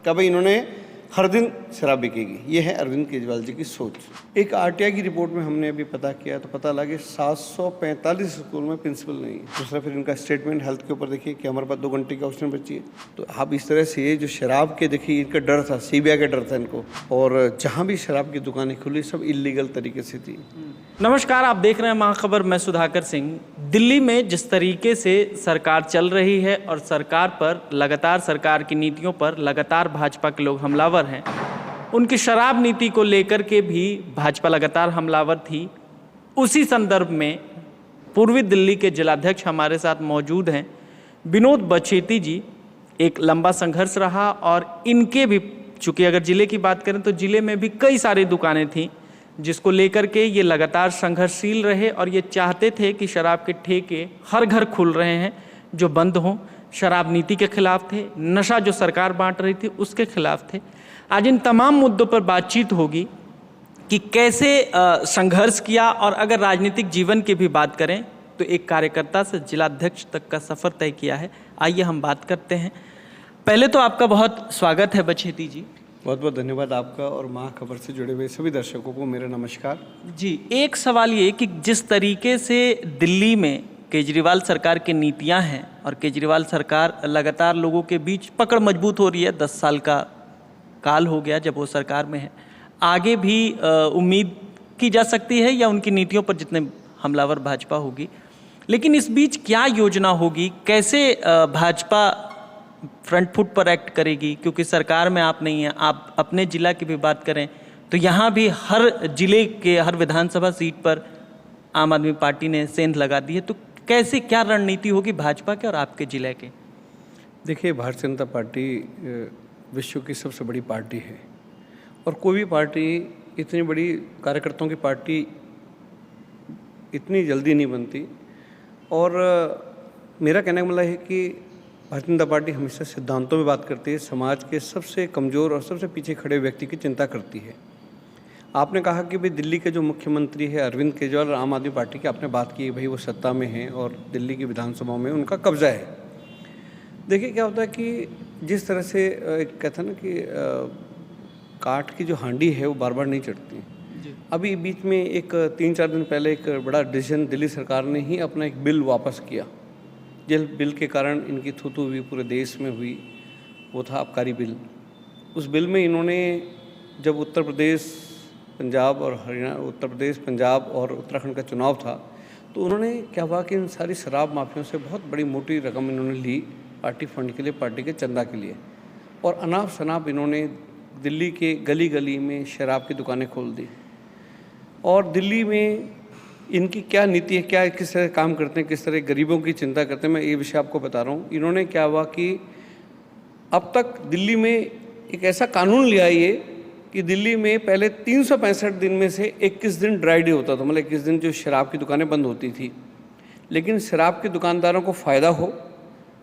क्या भाई इन्होंने हर दिन शराब बिकेगी। ये है अरविंद केजरीवाल जी की सोच। एक आरटीआई की रिपोर्ट में हमने अभी पता किया तो पता लगा कि 745 स्कूल में प्रिंसिपल नहीं है। दूसरा फिर इनका स्टेटमेंट हेल्थ के ऊपर देखिए कि हमारे पास 2 घंटे की ऑक्सीजन बची है। तो आप इस तरह से जो शराब के देखिए इनका डर था, सीबीआई का डर था इनको, और जहाँ भी शराब की दुकानें खुली सब इलीगल तरीके से थी। नमस्कार, आप देख रहे हैं महाखबर। मैं सुधाकर सिंह। दिल्ली में जिस तरीके से सरकार चल रही है और सरकार पर लगातार, सरकार की नीतियों पर लगातार भाजपा के लोग हमलावर हैं, उनकी शराब नीति को लेकर के भी भाजपा लगातार हमलावर थी। उसी संदर्भ में पूर्वी दिल्ली के जिलाध्यक्ष हमारे साथ मौजूद हैं, विनोद बछेती जी। एक लंबा संघर्ष रहा और इनके भी, चूँकि अगर ज़िले की बात करें तो ज़िले में भी कई सारी दुकानें थीं जिसको लेकर के ये लगातार संघर्षशील रहे और ये चाहते थे कि शराब के ठेके हर घर खुल रहे हैं जो बंद हों। शराब नीति के खिलाफ थे, नशा जो सरकार बांट रही थी उसके खिलाफ थे। आज इन तमाम मुद्दों पर बातचीत होगी कि कैसे संघर्ष किया, और अगर राजनीतिक जीवन की भी बात करें तो एक कार्यकर्ता से जिलाध्यक्ष तक का सफ़र तय किया है। आइए हम बात करते हैं। पहले तो आपका बहुत स्वागत है बछेती जी। बहुत बहुत धन्यवाद आपका, और महाखबर से जुड़े हुए सभी दर्शकों को मेरा नमस्कार जी। एक सवाल ये कि जिस तरीके से दिल्ली में केजरीवाल सरकार की नीतियां हैं और केजरीवाल सरकार लगातार लोगों के बीच पकड़ मजबूत हो रही है, 10 साल का काल हो गया जब वो सरकार में है, आगे भी उम्मीद की जा सकती है या उनकी नीतियों पर जितने हमलावर भाजपा होगी, लेकिन इस बीच क्या योजना होगी, कैसे भाजपा फ्रंट फुट पर एक्ट करेगी? क्योंकि सरकार में आप नहीं हैं। आप अपने ज़िला की भी बात करें तो यहाँ भी हर जिले के हर विधानसभा सीट पर आम आदमी पार्टी ने सेंध लगा दी है। तो कैसे, क्या रणनीति होगी भाजपा के और आपके ज़िले के? देखिए, भारतीय जनता पार्टी विश्व की सबसे बड़ी पार्टी है, और कोई भी पार्टी, इतनी बड़ी कार्यकर्ताओं की पार्टी इतनी जल्दी नहीं बनती। और मेरा कहने का मतलब है कि भारतीय जनता पार्टी हमेशा सिद्धांतों में बात करती है, समाज के सबसे कमज़ोर और सबसे पीछे खड़े व्यक्ति की चिंता करती है। आपने कहा कि भाई दिल्ली के जो मुख्यमंत्री है अरविंद केजरीवाल और आम आदमी पार्टी की आपने बात की, भाई वो सत्ता में हैं और दिल्ली की विधानसभाओं में उनका कब्जा है। देखिए क्या होता है कि जिस तरह से कहते हैं ना कि काठ की जो हांडी है वो बार बार नहीं चढ़ती। अभी बीच में एक 3-4 दिन पहले एक बड़ा डिसीजन दिल्ली सरकार ने ही अपना एक बिल वापस किया। जिस बिल के कारण इनकी थू-थू हुई पूरे देश में हुई, वो था आबकारी बिल। उस बिल में इन्होंने, जब उत्तर प्रदेश, पंजाब और हरियाणा, उत्तर प्रदेश, पंजाब और उत्तराखंड का चुनाव था, तो उन्होंने क्या हुआ कि इन सारी शराब माफियों से बहुत बड़ी मोटी रकम इन्होंने ली पार्टी फंड के लिए, पार्टी के चंदा के लिए, और अनाप शनाप इन्होंने दिल्ली के गली गली में शराब की दुकानें खोल दी। और दिल्ली में इनकी क्या नीति है, क्या किस तरह काम करते हैं, किस तरह गरीबों की चिंता करते हैं, मैं ये विषय आपको बता रहा हूँ। इन्होंने क्या हुआ कि अब तक दिल्ली में एक ऐसा कानून लिया ये कि दिल्ली में पहले 365 दिन में से 21 दिन ड्राई डे होता था, मतलब 21 दिन जो शराब की दुकानें बंद होती थी। लेकिन शराब के दुकानदारों को फ़ायदा हो,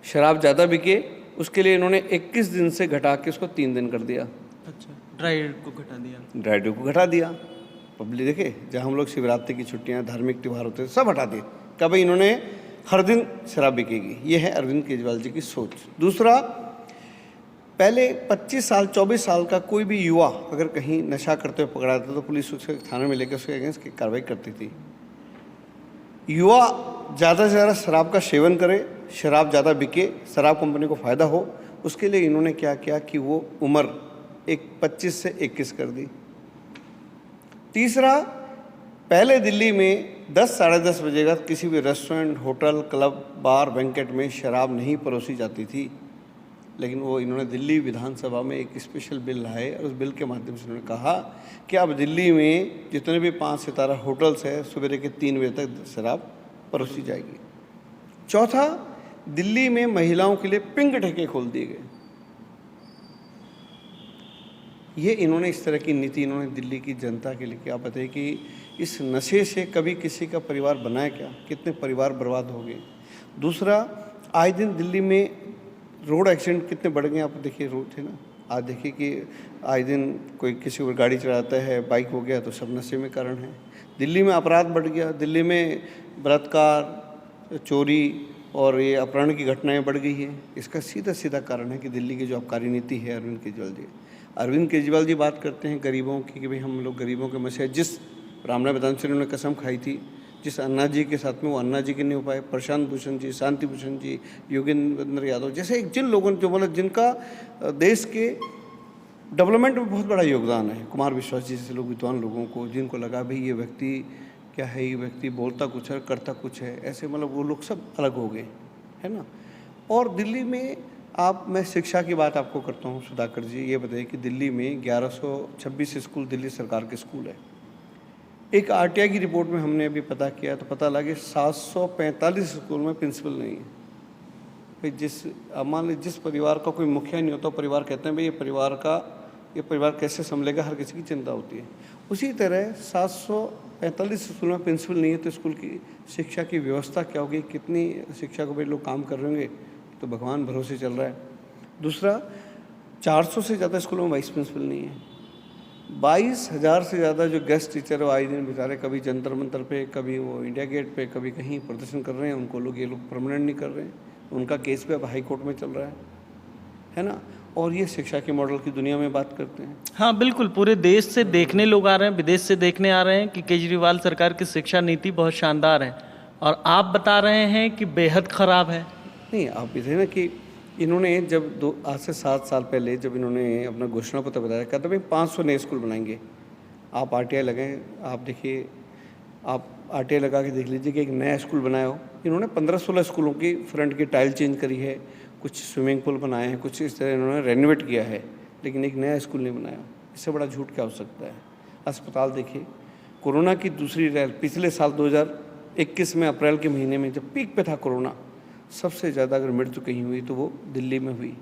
शराब ज़्यादा बिके, उसके लिए इन्होंने 21 दिन से घटा के उसको 3 दिन कर दिया। अच्छा, ड्राई डे को घटा दिया। ड्राई डे को घटा दिया। पब्लिक देखे, जहाँ हम लोग शिवरात्रि की छुट्टियाँ, धार्मिक त्यौहार होते थे, सब हटा दिए। क्या भाई इन्होंने हर दिन शराब बिकेगी। ये है अरविंद केजरीवाल जी की सोच। दूसरा, पहले 25 साल 24 साल का कोई भी युवा अगर कहीं नशा करते हुए पकड़ा था तो पुलिस उसके थाने में लेकर उसके अगेंस्ट की कार्रवाई करती थी। युवा ज़्यादा से ज़्यादा शराब का सेवन करे, शराब ज़्यादा बिके, शराब कंपनी को फ़ायदा हो, उसके लिए इन्होंने क्या किया कि वो उम्र 25 से 21 कर दी। तीसरा, पहले दिल्ली में 10 साढ़े 10 बजे का किसी भी रेस्टोरेंट, होटल, क्लब, बार, बैंकेट में शराब नहीं परोसी जाती थी। लेकिन वो इन्होंने दिल्ली विधानसभा में एक स्पेशल बिल लाए और उस बिल के माध्यम से उन्होंने कहा कि अब दिल्ली में जितने भी 5 सितारा होटल्स हैं, सवेरे के 3 बजे तक शराब परोसी जाएगी। चौथा, दिल्ली में महिलाओं के लिए पिंक ठेके खोल दिए गए। ये इन्होंने इस तरह की नीति इन्होंने दिल्ली की जनता के लिए, क्या बताइए कि इस नशे से कभी किसी का परिवार बनाया क्या, कितने परिवार बर्बाद हो गए। दूसरा, आए दिन दिल्ली में रोड एक्सीडेंट कितने बढ़ गए, आप देखिए रोड थे ना, आज देखिए कि आए दिन कोई किसी को गाड़ी चलाता है, बाइक हो गया तो सब नशे में कारण है। दिल्ली में अपराध बढ़ गया, दिल्ली में बलात्कार, चोरी, और ये अपहरण की घटनाएं बढ़ गई हैं। इसका सीधा सीधा कारण है कि दिल्ली की जो आबकारी नीति है अरविंद केजरीवाल जी बात करते हैं गरीबों की कि भाई हम लोग गरीबों के मसीहा, जिस रामनाथ प्रधान से उन्होंने कसम खाई थी, जिस अन्ना जी के साथ में वो अन्ना जी के नहीं हो पाए, प्रशांत भूषण जी, शांति भूषण जी, योगेंद्र यादव जैसे जिन लोगों जो मतलब जिनका देश के डेवलपमेंट में बहुत बड़ा योगदान है, कुमार विश्वास जी जैसे लोग, विद्वान लोगों को जिनको लगा भाई ये व्यक्ति क्या है, ये व्यक्ति बोलता कुछ है करता कुछ है, ऐसे मतलब वो लोग सब अलग हो गए, है ना। और दिल्ली में मैं शिक्षा की बात आपको करता हूँ सुधाकर जी, ये बताइए कि दिल्ली में 1126 स्कूल दिल्ली सरकार के स्कूल है। एक आरटीआई की रिपोर्ट में हमने अभी पता किया तो पता लगा 745 स्कूल में प्रिंसिपल नहीं है। भाई मान लीजिए जिस परिवार का कोई मुखिया नहीं होता, परिवार कहते हैं भाई ये परिवार कैसे संभलेगा, हर किसी की चिंता होती है। उसी तरह 745 स्कूल में प्रिंसिपल नहीं है तो स्कूल की शिक्षा की व्यवस्था क्या होगी, कितनी शिक्षा को भाई लोग काम कर रहे होंगे, तो भगवान भरोसे चल रहा है। दूसरा, 400 से ज़्यादा स्कूलों में वाइस प्रिंसिपल नहीं है। 22,000 से ज़्यादा जो गेस्ट टीचर है आए दिन बेचारे कभी जंतर मंतर पे, कभी वो इंडिया गेट पे, कभी कहीं प्रदर्शन कर रहे हैं, उनको ये लोग परमानेंट नहीं कर रहे हैं, उनका केस भी अब हाई कोर्ट में चल रहा है ना। और ये शिक्षा के मॉडल की दुनिया में बात करते हैं। हाँ बिल्कुल, पूरे देश से देखने लोग आ रहे हैं, विदेश से देखने आ रहे हैं कि केजरीवाल सरकार की शिक्षा नीति बहुत शानदार है, और आप बता रहे हैं कि बेहद ख़राब है। नहीं, आप ये ना कि इन्होंने जब आज से 7 साल पहले जब इन्होंने अपना घोषणा पत्र बताया, कहता भाई 500 नए स्कूल बनाएंगे। आप आरटीआई लगाएं, आप देखिए, आप आरटीआई लगा के देख लीजिए कि एक नया स्कूल बनाया हो। इन्होंने 15-16 स्कूलों की फ्रंट की टाइल चेंज करी है, कुछ स्विमिंग पूल बनाए हैं, कुछ इस तरह इन्होंने रेनोवेट किया है, लेकिन एक नया स्कूल नहीं बनाया। इससे बड़ा झूठ क्या हो सकता है। अस्पताल देखिए, कोरोना की दूसरी लहर पिछले साल 2021 में अप्रैल के महीने में जब पीक पे था कोरोना, सबसे ज़्यादा अगर मृत्यु कहीं हुई तो वो दिल्ली में हुई।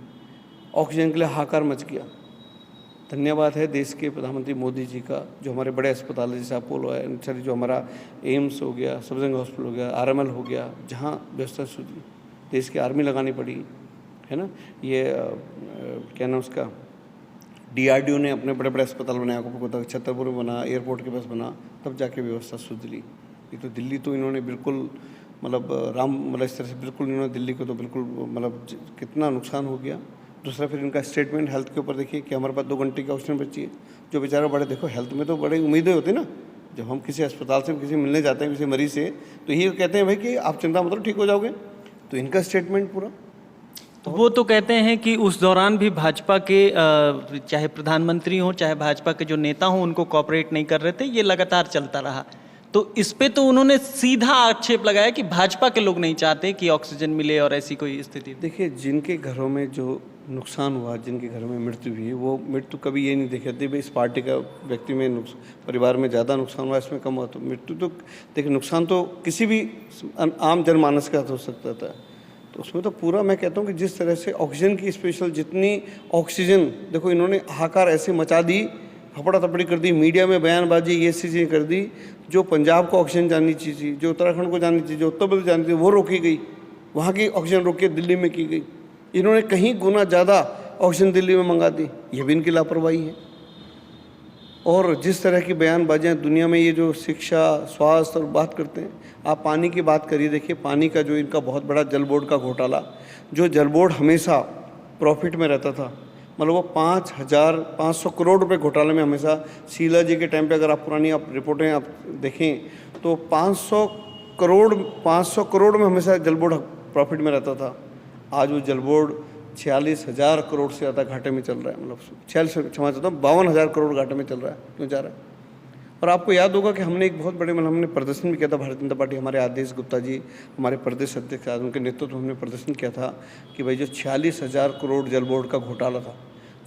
ऑक्सीजन के लिए हाहाकार मच गया। धन्यवाद है देश के प्रधानमंत्री मोदी जी का, जो हमारे बड़े अस्पताल जैसे अपोलो है, सॉरी जो हमारा एम्स हो गया, सफदरजंग हॉस्पिटल हो गया, आरएमएल हो गया, जहाँ व्यवस्था सुधी, देश की आर्मी लगानी पड़ी, है ना। ये क्या नाम उसका, डीआरडीओ ने अपने बड़े बड़े अस्पताल बनाया, आपको पता, छतरपुर में बना, एयरपोर्ट के पास बना, तब जाके व्यवस्था सुधरी। ये तो दिल्ली तो इन्होंने बिल्कुल मतलब इस तरह से बिल्कुल इन्होंने दिल्ली को तो बिल्कुल कितना नुकसान हो गया। दूसरा, फिर इनका स्टेटमेंट हेल्थ के ऊपर देखिए कि हमारे पास 2 घंटे की ऑक्सीजन बची है। जो बेचारा बड़े, देखो हेल्थ में तो बड़ी उम्मीदें होती है ना, जब हम किसी अस्पताल से किसी मिलने जाते हैं किसी मरीज से, तो ये कहते हैं भाई कि आप चिंता मत करो, ठीक हो जाओगे। तो इनका स्टेटमेंट पूरा वो तो कहते हैं कि उस दौरान भी भाजपा के चाहे प्रधानमंत्री हों चाहे भाजपा के जो नेता हों उनको कॉपरेट नहीं कर रहे थे, ये लगातार चलता रहा। तो इस पे तो उन्होंने सीधा आक्षेप लगाया कि भाजपा के लोग नहीं चाहते कि ऑक्सीजन मिले और ऐसी कोई स्थिति। देखिए, जिनके घरों में जो नुकसान हुआ, जिनके घर में मृत्यु हुई, वो मृत्यु कभी ये नहीं देखते भाई इस पार्टी का व्यक्ति में परिवार में ज़्यादा नुकसान हुआ, इसमें कम हुआ। तो मृत्यु तो देखिए, नुकसान तो किसी भी आम जनमानस का हो सकता था। तो उसमें तो पूरा मैं कहता हूँ कि जिस तरह से ऑक्सीजन की स्पेशल जितनी ऑक्सीजन, देखो इन्होंने हाहाकार ऐसे मचा दी, हपड़ा थपड़ी कर दी, मीडिया में बयानबाजी ये चीज़ें कर दी। जो पंजाब को ऑक्सीजन जानी चाहिए, जो उत्तराखंड को जानी चाहिए, जो उत्तर प्रदेश जानी चाहिए, वो रोकी गई। वहाँ की ऑक्सीजन रोक के दिल्ली में की गई। इन्होंने कहीं गुना ज़्यादा ऑक्सीजन दिल्ली में मंगा दी, ये भी इनकी लापरवाही है। और जिस तरह की बयानबाजियाँ दुनिया में ये जो शिक्षा, स्वास्थ्य और बात करते हैं, आप पानी की बात करिए, देखिए पानी का जो इनका बहुत बड़ा जल बोर्ड का घोटाला, जो जल बोर्ड हमेशा प्रॉफिट में रहता था, मतलब वो 5,500 करोड़ रुपए घोटाले में हमेशा, शीला जी के टाइम पे अगर आप पुरानी रिपोर्टें आप देखें तो 500 करोड़ में हमेशा जल बोर्ड प्रॉफिट में रहता था। आज वो जल बोर्ड 46,000 करोड़ से ज़्यादा घाटे में चल रहा है, मतलब 52,000 करोड़ घाटे में चल रहा है। क्यों जा रहा है? और आपको याद होगा कि हमने एक बहुत बड़े हमने प्रदर्शन भी किया था, भारतीय जनता पार्टी, हमारे आदेश गुप्ता जी हमारे प्रदेश अध्यक्ष, उनके नेतृत्व में हमने प्रदर्शन किया था कि भाई जो 46,000 करोड़ जल बोर्ड का घोटाला था,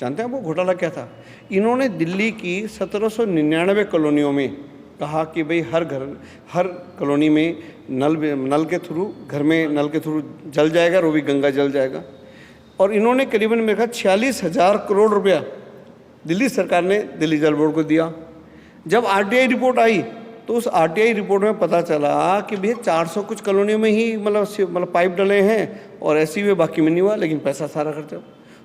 जानते हैं वो घोटाला क्या था? इन्होंने दिल्ली की 1799 कॉलोनियों में कहा कि भाई हर कॉलोनी में नल के थ्रू, घर में नल के थ्रू जल जाएगा, और वो भी गंगा जल जाएगा। और इन्होंने करीबन मेरे ख्याल 46,000 करोड़ रुपया दिल्ली सरकार ने दिल्ली जल बोर्ड को दिया। जब आरटीआई रिपोर्ट आई तो उस आरटीआई रिपोर्ट में पता चला कि भैया 400 कुछ कॉलोनियों में ही मतलब पाइप डले हैं और ऐसे ही बाकी में नहीं हुआ, लेकिन पैसा सारा खर्चा।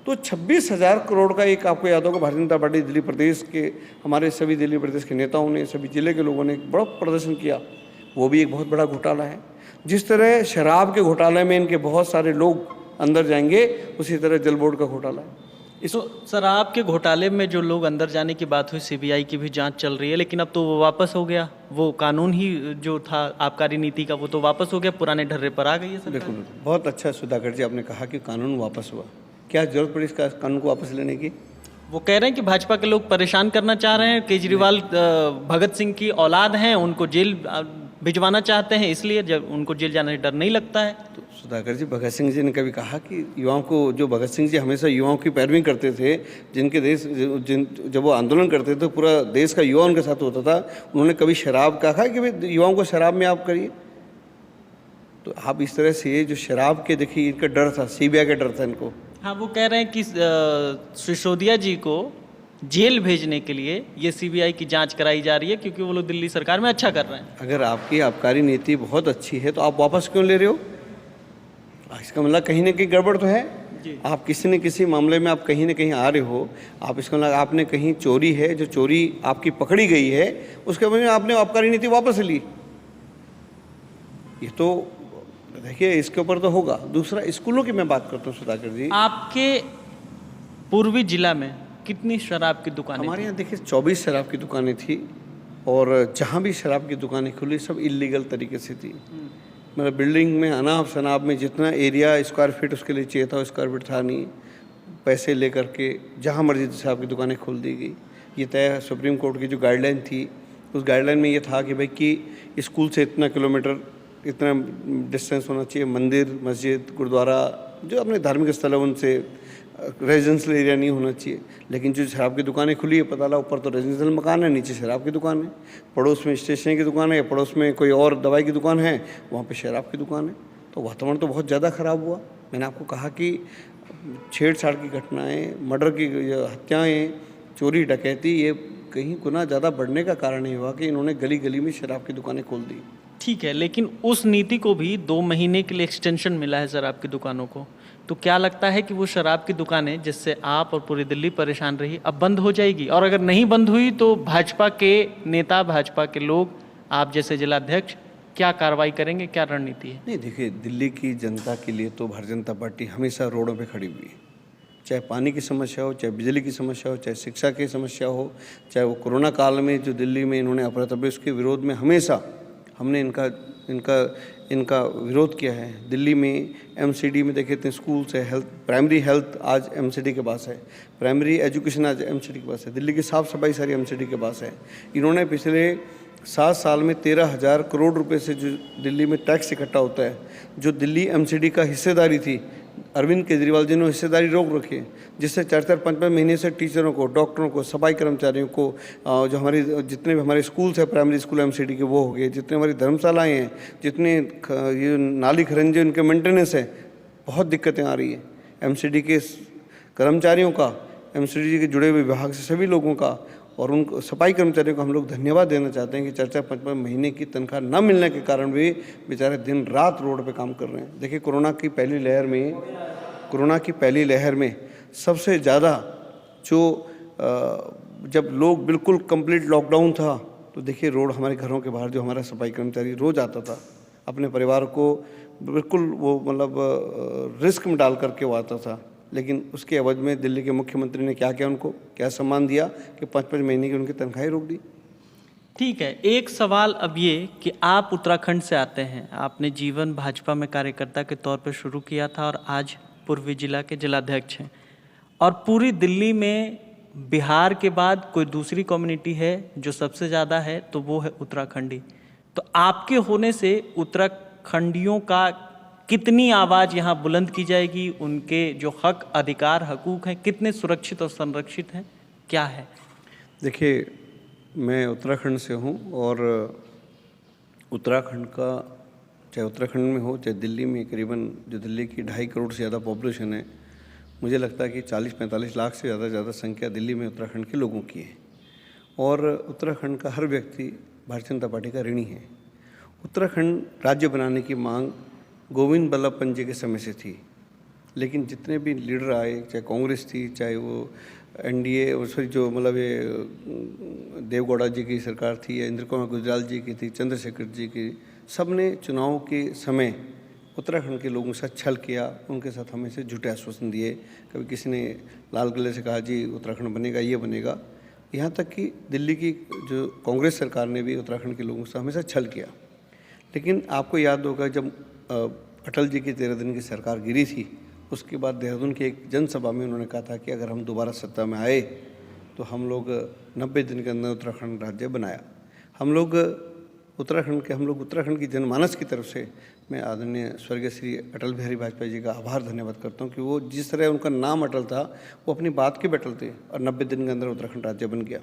तो 26,000 करोड़ का एक, आपको याद होगा, भारतीय जनता पार्टी दिल्ली प्रदेश के, हमारे सभी दिल्ली प्रदेश के नेताओं ने, सभी जिले के लोगों ने एक बड़ा प्रदर्शन किया, वो भी एक बहुत बड़ा घोटाला है। जिस तरह शराब के घोटाले में इनके बहुत सारे लोग अंदर जाएंगे, उसी तरह जल बोर्ड का घोटाला है। तो शराब के घोटाले में जो लोग अंदर जाने की बात हुई, सीबीआई की भी जांच चल रही है, लेकिन अब तो वो वापस हो गया। वो कानून ही जो था आबकारी नीति का, वो तो वापस हो गया, पुराने ढर्रे पर आ गई है सरकार। बिल्कुल, बहुत अच्छा सुधाकर जी आपने कहा कि कानून वापस हुआ। क्या जरूरत पड़ी इसका कानून को वापस लेने की? वो कह रहे हैं कि भाजपा के लोग परेशान करना चाह रहे हैं, केजरीवाल भगत सिंह की औलाद हैं, उनको जेल भिजवाना चाहते हैं, इसलिए जब उनको जेल जाने से डर नहीं लगता है। तो सुधाकर जी, भगत सिंह जी ने कभी कहा कि युवाओं को, जो भगत सिंह जी हमेशा युवाओं की पैरवी करते थे, जिनके देश जब वो आंदोलन करते थे तो पूरा देश का युवा उनके साथ होता था, उन्होंने कभी शराब कहा कि भाई युवाओं को शराब में आप करिए? तो आप इस तरह से जो शराब के, देखिए इनका डर था, सीबीआई का डर था इनको। हाँ, वो कह रहे हैं कि सिसोदिया जी को जेल भेजने के लिए ये सीबीआई की जांच कराई जा रही है, क्योंकि वो लोग दिल्ली सरकार में अच्छा कर रहे हैं। अगर आपकी आबकारी नीति बहुत अच्छी है तो आप वापस क्यों ले रहे हो? इसका मतलब कहीं ना कहीं गड़बड़ तो है। आप किसी न किसी मामले में आप कहीं ना कहीं आ रहे हो। आप इसका मतलब आपने कहीं चोरी है, जो चोरी आपकी पकड़ी गई है, उसके वजह आपने आबकारी नीति वापस ली। ये तो देखिए, इसके ऊपर तो होगा। दूसरा, स्कूलों की मैं बात करता हूँ सुधाकर जी। आपके पूर्वी जिला में कितनी शराब की दुकानें हमारे यहाँ देखिए 24 शराब की दुकानें थी, और जहाँ भी शराब की दुकानें खुली सब इलीगल तरीके से थी। मतलब बिल्डिंग में अनाप शनाप में जितना एरिया स्क्वायर फीट उसके लिए चाहिए था, स्क्वायर फीट था नहीं। पैसे ले करके जहाँ मर्जी शराब की दुकानें खोल दी गई। ये तय सुप्रीम कोर्ट की जो गाइडलाइन थी, उस गाइडलाइन में ये था कि भाई कि स्कूल से इतना किलोमीटर, इतना डिस्टेंस होना चाहिए, मंदिर, मस्जिद, गुरुद्वारा, जो अपने धार्मिक स्थल है उनसे रेजिडेंशियल एरिया नहीं होना चाहिए। लेकिन जो शराब की दुकानें खुली है, पता लगा ऊपर तो रेजिडेंशियल मकान है, नीचे शराब की दुकान है, पड़ोस में स्टेशनरी की दुकान है, पड़ोस में कोई और दवाई की दुकान है, वहाँ पे शराब की दुकान है। तो वातावरण तो बहुत ज़्यादा ख़राब हुआ। मैंने आपको कहा कि छेड़छाड़ की घटनाएँ, मर्डर की हत्याएँ, चोरी डकैती, ये कहीं गुना ज़्यादा बढ़ने का कारण ये हुआ कि इन्होंने गली गली में शराब की दुकानें खोल दी। ठीक है, लेकिन उस नीति को भी 2 महीने के लिए एक्सटेंशन मिला है शराब की दुकानों को। तो क्या लगता है कि वो शराब की दुकानें, जिससे आप और पूरी दिल्ली परेशान रही, अब बंद हो जाएगी? और अगर नहीं बंद हुई तो भाजपा के नेता, भाजपा के लोग, आप जैसे जिलाध्यक्ष क्या कार्रवाई करेंगे, क्या रणनीति है? नहीं देखिए, दिल्ली की जनता के लिए तो भारतीय जनता पार्टी हमेशा रोडों पे खड़ी हुई है। चाहे पानी की समस्या हो, चाहे बिजली की समस्या हो, चाहे शिक्षा की समस्या हो, चाहे वो कोरोना काल में जो दिल्ली में इन्होंने अपराध, उसके विरोध में हमेशा हमने इनका विरोध किया है। दिल्ली में एमसीडी में देखिए इतने स्कूल्स है, हेल्थ, प्राइमरी हेल्थ आज एमसीडी के पास है, प्राइमरी एजुकेशन आज एमसीडी के पास है, दिल्ली की साफ़ सफाई सारी एमसीडी के पास है। इन्होंने पिछले 7 साल में 13,000 करोड़ रुपए से जो दिल्ली में टैक्स इकट्ठा होता है, जो दिल्ली एमसीडी का हिस्सेदारी थी, अरविंद केजरीवाल जी ने हिस्सेदारी रोक रखी है, जिससे 4-4, 5-5 महीने से टीचरों को, डॉक्टरों को, सफाई कर्मचारियों को, जो हमारी जितने भी हमारे स्कूल्स हैं प्राइमरी स्कूल एमसीडी के, वो हो गए, जितने हमारी धर्मशालाएँ हैं, जितने ये नाली खरंजे उनके मेंटेनेंस है, बहुत दिक्कतें आ रही हैं। एमसीडी के कर्मचारियों का, एमसीडी के जुड़े हुए विभाग से सभी लोगों का और उन सफाई कर्मचारियों को हम लोग धन्यवाद देना चाहते हैं कि 4-4, 5-5 महीने की तनख्वाह न मिलने के कारण भी बेचारे दिन रात रोड पे काम कर रहे हैं। देखिए, कोरोना की पहली लहर में सबसे ज़्यादा जो जब लोग बिल्कुल कंप्लीट लॉकडाउन था, तो देखिए रोड, हमारे घरों के बाहर जो हमारा सफाई कर्मचारी रोज़ आता था, अपने परिवार को बिल्कुल वो मतलब रिस्क में डाल करके वो आता था। लेकिन उसके एवज में दिल्ली के मुख्यमंत्री ने क्या किया, उनको क्या सम्मान दिया कि 5-5 महीने की उनकी तनख्वाहें रोक दी। ठीक है, एक सवाल अब ये कि आप उत्तराखंड से आते हैं, आपने जीवन भाजपा में कार्यकर्ता के तौर पर शुरू किया था और आज पूर्वी जिला के जिलाध्यक्ष हैं, और पूरी दिल्ली में बिहार के बाद कोई दूसरी कम्युनिटी है जो सबसे ज़्यादा है, तो वो है उत्तराखंडी। तो आपके होने से उत्तराखंडियों का कितनी आवाज़ यहाँ बुलंद की जाएगी, उनके जो हक, अधिकार, हकूक़ हैं, कितने सुरक्षित और संरक्षित हैं, क्या है? देखिए, मैं उत्तराखंड से हूँ, और उत्तराखंड का, चाहे उत्तराखंड में हो चाहे दिल्ली में, करीबन जो दिल्ली की 2.5 करोड़ से ज़्यादा पॉपुलेशन है, मुझे लगता है कि 40-45 लाख से ज़्यादा संख्या दिल्ली में उत्तराखंड के लोगों की है। और उत्तराखंड का हर व्यक्ति भारतीय जनता पार्टी का ऋणी है। उत्तराखंड राज्य बनाने की मांग गोविंद बल्लभ पंत जी के समय से थी, लेकिन जितने भी लीडर आए, चाहे कांग्रेस थी, चाहे वो एनडीए, सॉरी जो मतलब ये देवगौड़ा जी की सरकार थी, या इंद्र कुमार गुजराल जी की थी, चंद्रशेखर जी की सब ने चुनाव के समय उत्तराखंड के लोगों के साथ छल किया, उनके साथ हमेशा झूठे आश्वासन दिए। कभी किसी ने लाल किले से कहा जी उत्तराखंड बनेगा, ये बनेगा। यहाँ तक कि दिल्ली की जो कांग्रेस सरकार ने भी उत्तराखंड के लोगों से हमेशा छल किया। लेकिन आपको याद होगा जब अटल जी की 13 दिन की सरकार गिरी थी, उसके बाद देहरादून की एक जनसभा में उन्होंने कहा था कि अगर हम दोबारा सत्ता में आए तो हम लोग 90 दिन के अंदर उत्तराखंड राज्य बनाया। हम लोग उत्तराखंड की जनमानस की तरफ से मैं आदरणीय स्वर्गीय श्री अटल बिहारी वाजपेयी जी का आभार धन्यवाद करता हूं कि वो जिस तरह उनका नाम अटल था, वो अपनी बात के पे अटल थे और 90 दिन के अंदर उत्तराखंड राज्य बन गया।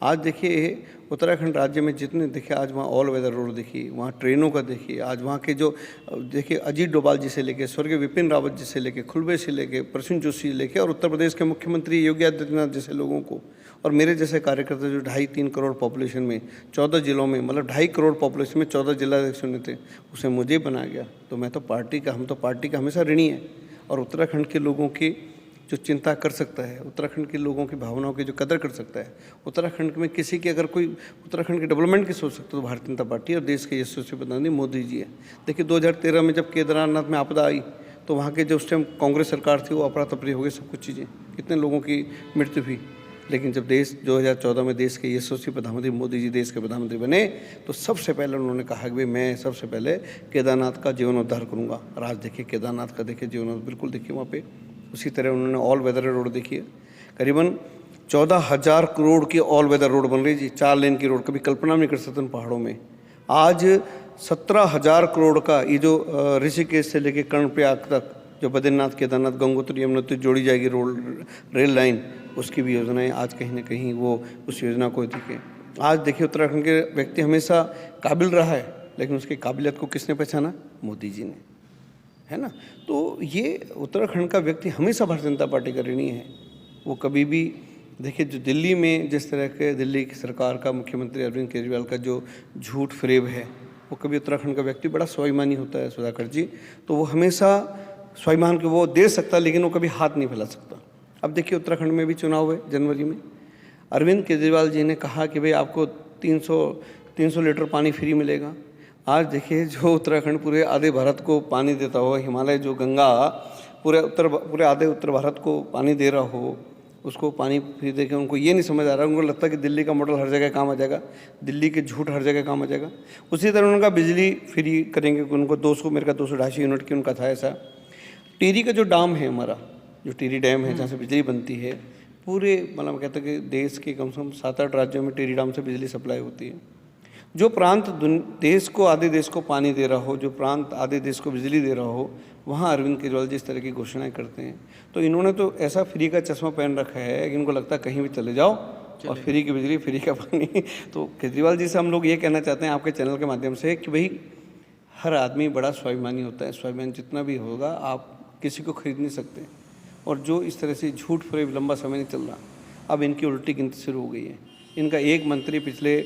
आज देखिए उत्तराखंड राज्य में जितने देखिए, आज वहाँ ऑल वेदर रोड देखिए, वहाँ ट्रेनों का देखिए, आज वहाँ के जो देखिए अजीत डोभाल जी से लेके स्वर्गीय विपिन रावत जी से लेके खुलबे से लेके प्रसून जोशी से लेके और उत्तर प्रदेश के मुख्यमंत्री योगी आदित्यनाथ जैसे लोगों को और मेरे जैसे कार्यकर्ता जो 2.5-3 करोड़ पॉपुलेशन में 14 जिलों में, मतलब 2.5 करोड़ पॉपुलेशन में 14 जिलाध्यक्ष चुने थे, उसे मुझे बनाया गया। तो मैं तो हम तो पार्टी का हमेशा ऋणी है। और उत्तराखंड के लोगों की जो चिंता कर सकता है, उत्तराखंड के लोगों की भावनाओं की जो कदर कर सकता है, उत्तराखंड में किसी की अगर कोई उत्तराखंड के डेवलपमेंट की सोच सकता है तो भारतीय जनता पार्टी और देश के यशस्वी प्रधानमंत्री मोदी जी है। देखिए 2013 में जब केदारनाथ में आपदा आई तो वहाँ के जो उस टाइम कांग्रेस सरकार थी वो अफरा तफरी हो गई, सब कुछ चीज़ें, कितने लोगों की मृत्यु हुई। लेकिन जब देश 2014 में देश के यशस्वी प्रधानमंत्री मोदी जी देश के प्रधानमंत्री बने तो सबसे पहले उन्होंने कहा कि भाई मैं सबसे पहले केदारनाथ का जीवनोद्धार करूँगा। और आज देखिए केदारनाथ का देखिए जीवनोद्धार बिल्कुल देखिए वहाँ पे। उसी तरह उन्होंने ऑल वेदर रोड देखिए, करीबन 14,000 करोड़ की ऑल वेदर रोड बन रही जी, 4 लेन की रोड, कभी कल्पना नहीं कर सकते उन पहाड़ों में। आज 17,000 करोड़ का ये जो ऋषिकेश से लेके कर्णप्रयाग तक जो बद्रीनाथ केदारनाथ गंगोत्री यमुनोत्री जोड़ी जाएगी रोड रेल लाइन, उसकी भी योजनाएं आज कहीं ना कहीं वो उस योजना को दिखे। आज देखिए उत्तराखंड के व्यक्ति हमेशा काबिल रहा है, लेकिन उसकी काबिलियत को किसने पहचाना? मोदी जी ने, है ना। तो ये उत्तराखंड का व्यक्ति हमेशा भारतीय जनता पार्टी का ऋणी है। वो कभी भी देखिए जो दिल्ली में जिस तरह के दिल्ली की सरकार का मुख्यमंत्री अरविंद केजरीवाल का जो झूठ फरेब है, वो कभी उत्तराखंड का व्यक्ति बड़ा स्वाभिमानी होता है सुधाकर जी, तो वो हमेशा स्वाभिमान को वो दे सकता लेकिन वो कभी हाथ नहीं फैला सकता। अब देखिए उत्तराखंड में भी चुनाव है जनवरी में, अरविंद केजरीवाल जी ने कहा कि भाई आपको 300 लीटर पानी फ्री मिलेगा। आज देखिए जो उत्तराखंड पूरे आधे भारत को पानी देता हो, हिमालय जो गंगा पूरे आधे उत्तर भारत को पानी दे रहा हो, उसको पानी फ्री दे के उनको ये नहीं समझ आ रहा, उनको लगता है कि दिल्ली का मॉडल हर जगह काम आ जाएगा, दिल्ली के झूठ हर जगह काम आ जाएगा। उसी तरह उनका बिजली फ्री करेंगे, उनको 200-250 यूनिट की उनका था ऐसा। टिहरी का जो डैम है हमारा, जो टिहरी डैम है जहाँ से बिजली बनती है, पूरे मतलब कहते हैं कि देश के कम से कम 7-8 राज्यों में टिहरी डैम से बिजली सप्लाई होती है। जो प्रांत देश को आधे देश को पानी दे रहा हो, जो प्रांत आधे देश को बिजली दे रहा हो, वहाँ अरविंद केजरीवाल जी इस तरह की घोषणाएं करते हैं। तो इन्होंने तो ऐसा फ्री का चश्मा पहन रखा है कि इनको लगता है कहीं भी चले जाओ और फ्री की बिजली फ्री का पानी। तो केजरीवाल जी से हम लोग ये कहना चाहते हैं आपके चैनल के माध्यम से कि भाई हर आदमी बड़ा स्वाभिमानी होता है, स्वाभिमान जितना भी होगा आप किसी को खरीद नहीं सकते। और जो इस तरह से झूठ फरेब लंबा समय नहीं चल रहा, अब इनकी उल्टी गिनती शुरू हो गई है। इनका एक मंत्री पिछले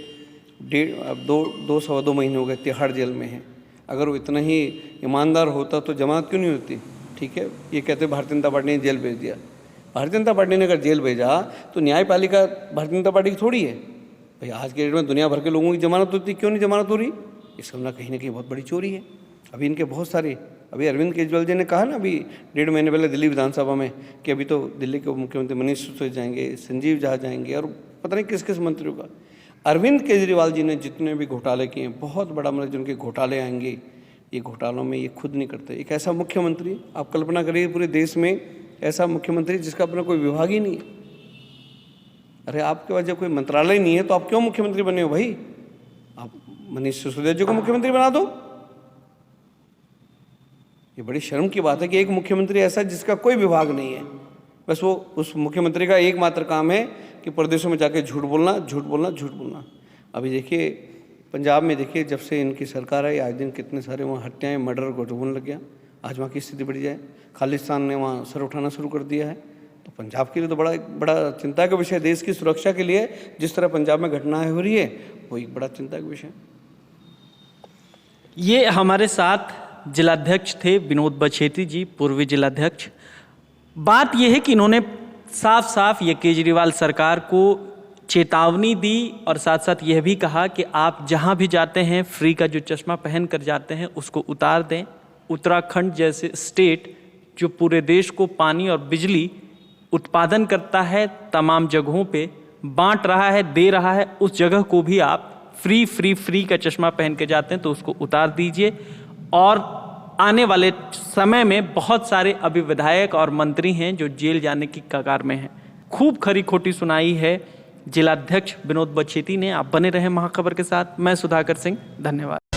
2 महीने हो गए तिहाड़ जेल में है। अगर वो इतना ही ईमानदार होता तो जमानत क्यों नहीं होती? ठीक है, ये कहते भारतीय जनता पार्टी ने जेल भेज दिया। भारतीय जनता पार्टी ने अगर जेल भेजा तो न्यायपालिका भारतीय जनता पार्टी की थोड़ी है भाई। आज के डेट में दुनिया भर के लोगों की जमानत होती, क्यों नहीं जमानत हो रही? इसका ना कहीं बहुत बड़ी चोरी है। अभी इनके बहुत सारे, अभी अरविंद केजरीवाल जी ने कहा ना अभी 1.5 महीने पहले दिल्ली विधानसभा में कि अभी तो दिल्ली के मुख्यमंत्री मनीष सिसोदिया जाएंगे, संजीव झा जाएंगे और पता नहीं किस किस मंत्रियों का। अरविंद केजरीवाल जी ने जितने भी घोटाले किए, बहुत बड़ा मतलब जिनके घोटाले आएंगे, ये घोटालों में ये खुद नहीं करते। एक ऐसा मुख्यमंत्री, आप कल्पना करिए पूरे देश में ऐसा मुख्यमंत्री जिसका अपना कोई विभाग ही नहीं है। अरे आपके पास जब कोई मंत्रालय नहीं है तो आप क्यों मुख्यमंत्री बने हो भाई? आप मनीष सिसोदिया जी को मुख्यमंत्री बना दो। ये बड़ी शर्म की बात है कि एक मुख्यमंत्री ऐसा जिसका कोई विभाग नहीं है, बस वो उस मुख्यमंत्री का एकमात्र काम है कि प्रदेशों में जाके झूठ बोलना, झूठ बोलना, झूठ बोलना। अभी देखिए पंजाब में देखिए जब से इनकी सरकार आई आज दिन कितने सारे वहाँ हत्याएं, मर्डर होने लग गया। आज वहाँ की स्थिति बढ़ जाए, खालिस्तान ने वहाँ सर उठाना शुरू कर दिया है। तो पंजाब के लिए तो बड़ा चिंता का विषय, देश की सुरक्षा के लिए जिस तरह पंजाब में घटनाएं हो रही है वो एक बड़ा चिंता का विषय। ये हमारे साथ जिलाध्यक्ष थे विनोद बछेती जी, पूर्वी जिलाध्यक्ष। बात यह है कि इन्होंने साफ साफ ये केजरीवाल सरकार को चेतावनी दी और साथ साथ यह भी कहा कि आप जहां भी जाते हैं फ्री का जो चश्मा पहन कर जाते हैं उसको उतार दें। उत्तराखंड जैसे स्टेट जो पूरे देश को पानी और बिजली उत्पादन करता है, तमाम जगहों पे बांट रहा है, दे रहा है, उस जगह को भी आप फ्री का चश्मा पहन के जाते हैं तो उसको उतार दीजिए। और आने वाले समय में बहुत सारे अभी विधायक और मंत्री हैं जो जेल जाने की कगार में हैं। खूब खरी खोटी सुनाई है जिलाध्यक्ष विनोद बछेती ने। आप बने रहें महाखबर के साथ। मैं सुधाकर सिंह, धन्यवाद।